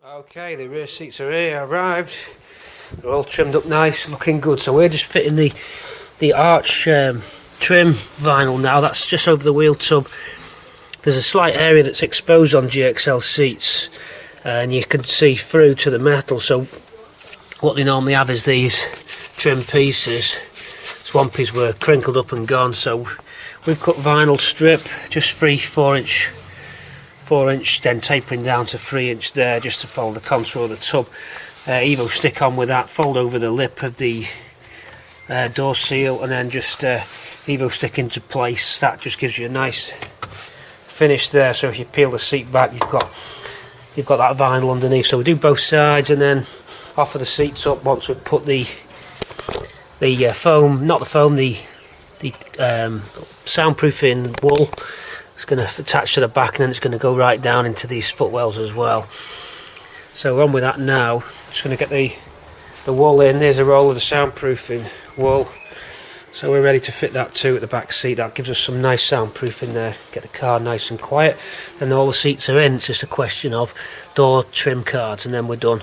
Okay, the rear seats are here, arrived. They're all trimmed up nice, looking good. So we're just fitting the arch trim vinyl now. That's just over the wheel tub. There's a slight area that's exposed on GXL seats, and you can see through to the metal. So what they normally have is these trim pieces. Swampies were crinkled up and gone, so we've cut vinyl strip, just 4 inch, then tapering down to 3 inch there, just to follow the contour of the tub. Evo stick on with that, fold over the lip of the door seal, and then just Evo stick into place. That just gives you a nice finish there. So if you peel the seat back, you've got that vinyl underneath. So we do both sides, and then offer the seats up once we've put the foam, not the foam, the soundproofing wool. It's going to attach to the back, and then it's going to go right down into these footwells as well. So we're on with that now. Just going to get the wool in. There's a roll of the soundproofing wool. So we're ready to fit that too at the back seat. That gives us some nice soundproofing there. Get the car nice and quiet. And all the seats are in. It's just a question of door trim cards, and then we're done.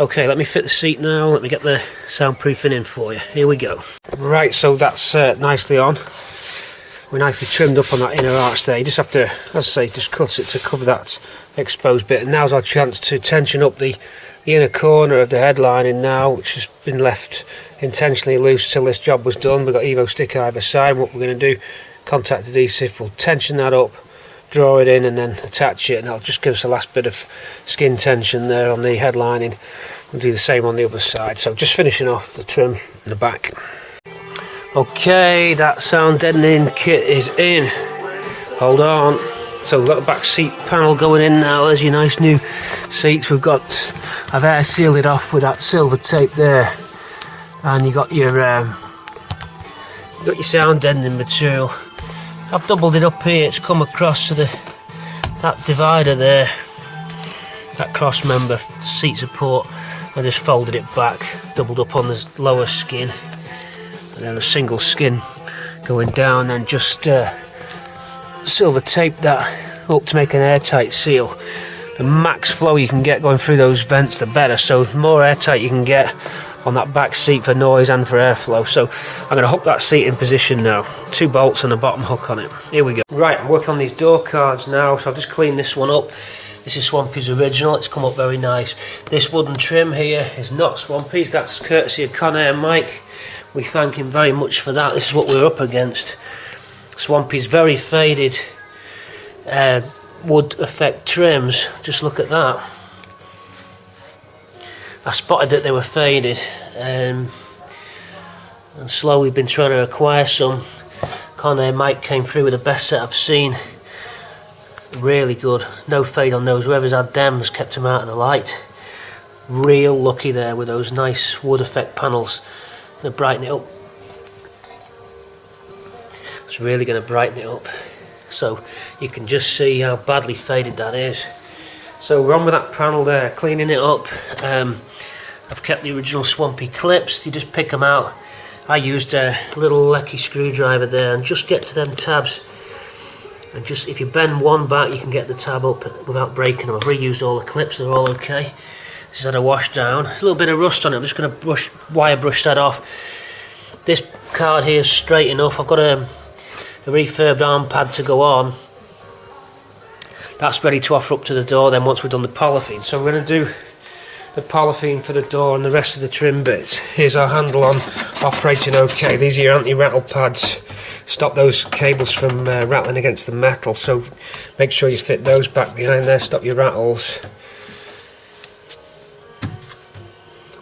Okay, let me fit the seat now. Let me get the soundproofing in for you. Here we go. Right, so that's nicely on. We're nicely trimmed up on that inner arch there. You just have to, as I say, just cut it to cover that exposed bit. And now's our chance to tension up the inner corner of the headlining now, which has been left intentionally loose till this job was done. We've got Evo stick either side. What we're going to do, contact adhesive, we'll tension that up, draw it in, and then attach it, and that'll just give us a last bit of skin tension there on the headlining. We'll do the same on the other side. So just finishing off the trim in the back. Okay, that sound deadening kit is in. Hold on. So we've got the back seat panel going in now. There's your nice new seats. I've air sealed it off with that silver tape there, and you got your sound deadening material. I've doubled it up here. It's come across to that divider there, that cross member seat support. I just folded it back, doubled up on the lower skin, and then a single skin going down, and just silver tape that up to make an airtight seal. The max flow you can get going through those vents, the better. So the more airtight you can get on that back seat for noise and for airflow. So I'm going to hook that seat in position now. 2 bolts and a bottom hook on it. Here we go. Right, I'm working on these door cards now, so I'll just clean this one up. This is Swampy's original. It's come up very nice. This wooden trim here is not Swampy's. That's courtesy of Conair Mike. We thank him very much for that. This is what we're up against. Swampy's very faded wood effect trims. Just look at that. I spotted that they were faded, and slowly been trying to acquire some. Conair Mike came through with the best set I've seen. Really good. No fade on those. Whoever's had them has kept them out of the light. Real lucky there with those nice wood effect panels. Going to brighten it up. It's really going to brighten it up, so you can just see how badly faded that is. So we're on with that panel there, cleaning it up. I've kept the original Swampy clips. You just pick them out. I used a little lecky screwdriver there, and just get to them tabs, and just if you bend one back, you can get the tab up without breaking them. I've reused all the clips, they're all okay. This had a wash down. There's a little bit of rust on it. I'm just going to wire brush that off. This card here is straight enough. I've got a refurbed arm pad to go on. That's ready to offer up to the door then once we've done the polythene. So we're going to do the polythene for the door and the rest of the trim bits. Here's our handle on, operating okay. These are your anti-rattle pads. Stop those cables from rattling against the metal, so make sure you fit those back behind there, stop your rattles.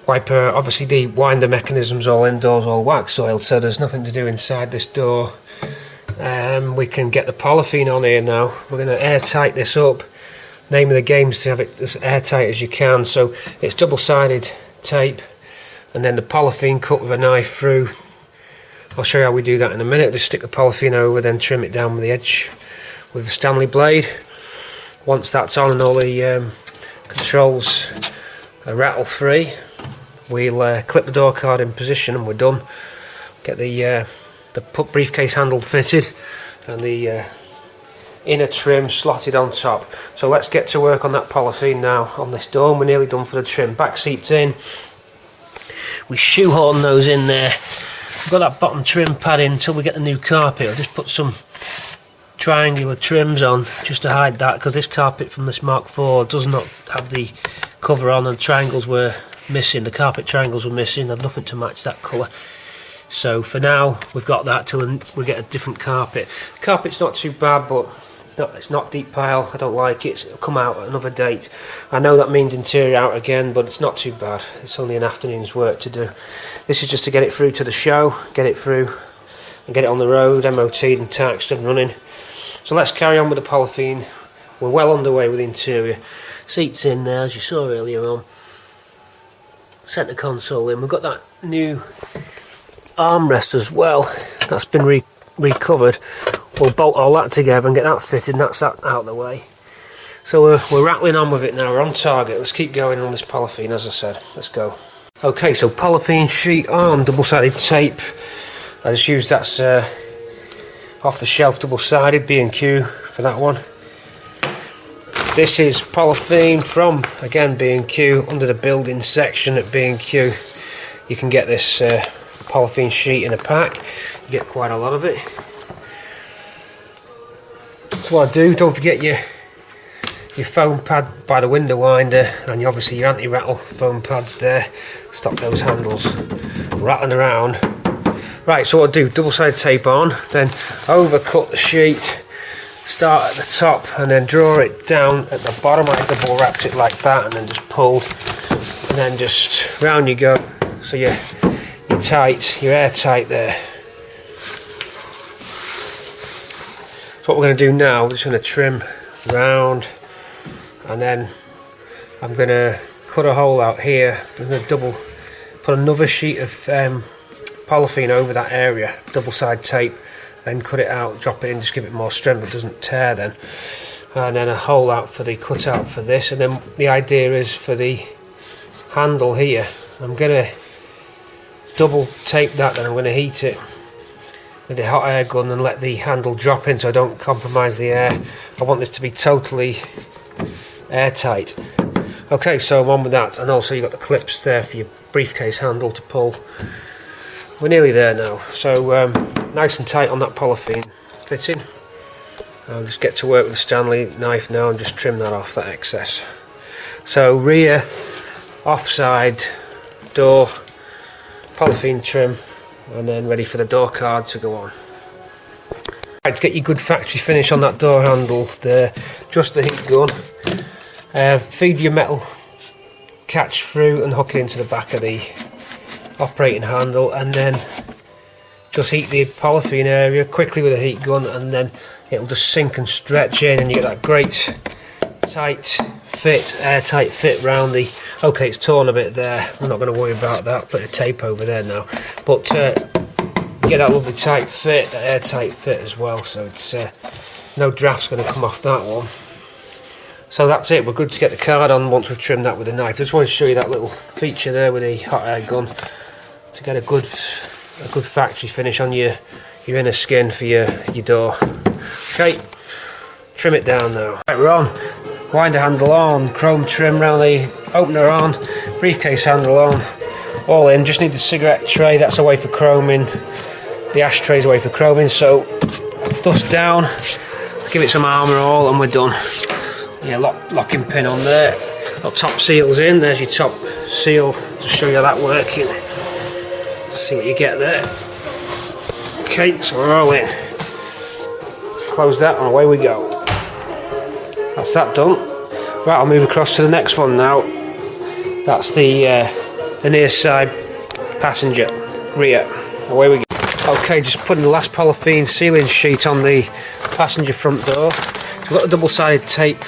Wiper, obviously the winder mechanism's all indoors, all wax oiled, so there's nothing to do inside this door. We can get the polythene on here now. We're going to airtight this up. Name of the game is to have it as airtight as you can. So it's double-sided tape, and then the polythene cut with a knife through. I'll show you how we do that in a minute. Just stick the polythene over, then trim it down with the edge with a Stanley blade. Once that's on and all the controls are rattle free, we'll clip the door card in position, and we're done. Get the briefcase handle fitted, and the inner trim slotted on top. So let's get to work on that polythene now on this door, and we're nearly done for the trim. Back seats in, we shoehorn those in there. We've got that bottom trim pad in until we get the new carpet. I'll just put some triangular trims on just to hide that, because this carpet from this Mark IV does not have the cover on, and triangles were missing. The carpet triangles were missing. I've nothing to match that colour. So for now we've got that till we get a different carpet. The carpet's not too bad, but it's not deep pile. I don't like it. It'll come out at another date. I know that means interior out again, but it's not too bad. It's only an afternoon's work to do. This is just to get it through to the show, get it through and get it on the road, MOT'd and taxed and running. So let's carry on with the polythene. We're well underway with the interior. Seats in there, as you saw earlier on. Centre console in. We've got that new armrest as well. That's been recovered. We'll bolt all that together and get that fitted, and that's that out of the way. So we're rattling on with it now. We're on target. Let's keep going on this polythene, as I said. Let's go. Okay, so polythene sheet on, double-sided tape. I just used that's off the shelf, double-sided B&Q for that one. This is polythene from, again, B&Q, under the building section at B&Q. You can get this polythene sheet in a pack. You get quite a lot of it. That's what I do. Don't forget your foam pad by the window winder, and obviously your anti-rattle foam pads there. Stop those handles rattling around. Right, so what I do, double-sided tape on, then overcut the sheet, start at the top and then draw it down at the bottom. I double wrapped it like that and then just pulled, and then just round you go. So you're tight, you're airtight there. So what we're going to do now, we're just going to trim round, and then I'm going to cut a hole out here. I'm going to put another sheet of polythene over that area, double-sided tape, then cut it out, drop it in, just give it more strength, it doesn't tear then. And then a hole out for the cutout for this, and then the idea is for the handle here, I'm going to double tape that, then I'm going to heat it with a hot air gun and let the handle drop in so I don't compromise the air. I want this to be totally airtight. Okay, so I'm on with that, and also you've got the clips there for your briefcase handle to pull. We're nearly there now, so nice and tight on that polythene fitting. I'll just get to work with the Stanley knife now and just trim that off, that excess. So rear, offside, door, polythene trim, and then ready for the door card to go on. Right, to get your good factory finish on that door handle there, just the heat gun. Feed your metal catch through and hook it into the back of the operating handle, and then just heat the polythene area quickly with a heat gun, and then it'll just sink and stretch in, and you get that great tight fit, airtight fit round the... Okay, it's torn a bit there, I'm not going to worry about that, put a tape over there now, but get that lovely tight fit, that airtight fit as well, so it's no draft's going to come off that one. So that's it, we're good to get the card on once we've trimmed that with a knife. I just want to show you that little feature there with the hot air gun to get a good factory finish on your inner skin for your door. Okay, trim it down now. Right, we're on. Winder handle on, chrome trim round the opener on, briefcase handle on, all in. Just need the cigarette tray, that's away for chroming, the ashtray's away for chroming, so dust down, give it some armour all, and we're done. Yeah, locking pin on there, got top seals in, there's your top seal, just show you that working. See what you get there. Okay, so we're all in. Close that and away we go. That's that done. Right, I'll move across to the next one now. That's the near side passenger rear. Away we go. Okay, just putting the last polythene sealing sheet on the passenger front door. So we've got the double-sided tape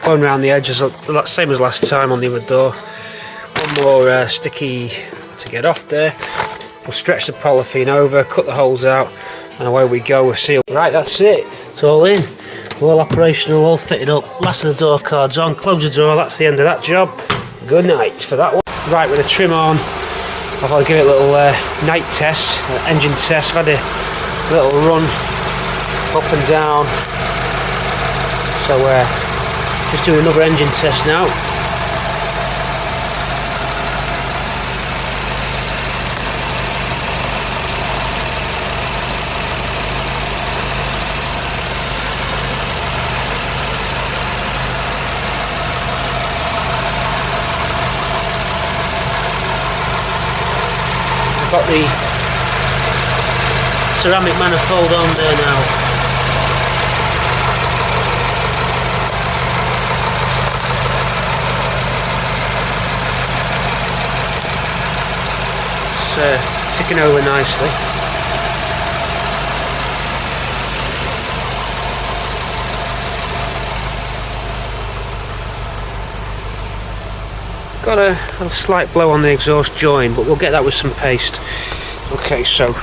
going around the edges, same as last time on the other door. One more sticky to get off there. We'll stretch the polythene over, cut the holes out, and away we go with seal. Right, that's it. It's all in. We're all operational, all fitted up. Last of the door cards on. Close the door. That's the end of that job. Good night for that one. Right, with the trim on, I've got to give it a little night test, engine test. I've had a little run up and down So just doing another engine test now. I've got the ceramic manifold on there now. Ticking over nicely. Got a slight blow on the exhaust join, but we'll get that with some paste. Okay, so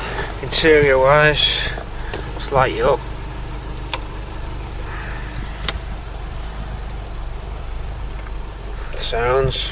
interior wise, let's light you up. Sounds.